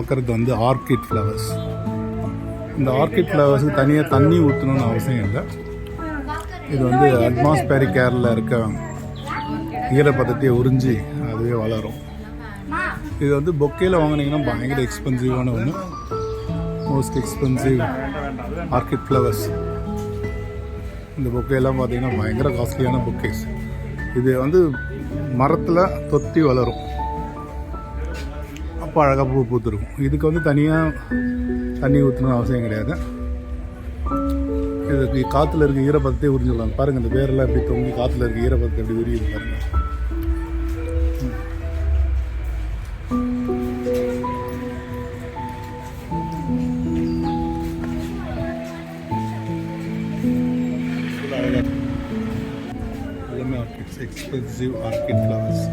பார்க்குறது வந்து orchid flowers. இந்த ஆர்கிட் ஃப்ளவர்ஸுக்கு தனியாக தண்ணி ஊற்றணும்னு அவசியம் இல்லை. இது வந்து அட்மாஸ்பேரிக் ஏரில் இருக்க ஈரப்பதத்தையே உறிஞ்சி அதுவே வளரும். இது வந்து பொக்கேயில் வாங்கினீங்கன்னா பயங்கர எக்ஸ்பென்சிவான ஒன்று. Most expensive orchid flowers. இந்த பொக்கேலாம் பார்த்தீங்கன்னா பயங்கர காஸ்ட்லியான பொக்கேஸ். இது வந்து மரத்தில் தொத்தி வளரும். அப்போ அழகாக பூ பூத்துருக்கும். இதுக்கு வந்து தனியாக தண்ணி ஊற்றணும்னு அவசியம் கிடையாது. இதுக்கு காற்றுல இருக்க ஈரப்பதத்தை உறிஞ்சிடலாம். பாருங்கள், இந்த வேரெல்லாம் எப்படி தொங்கி காற்றுல இருக்க ஈரப்பதத்தை எப்படி உரியுது பாருங்கள். எல்லாமே ஆர்கிட்ஸ், எக்ஸ்பென்சிவ் ஆர்கிட் ஃப்ளவர்ஸ்.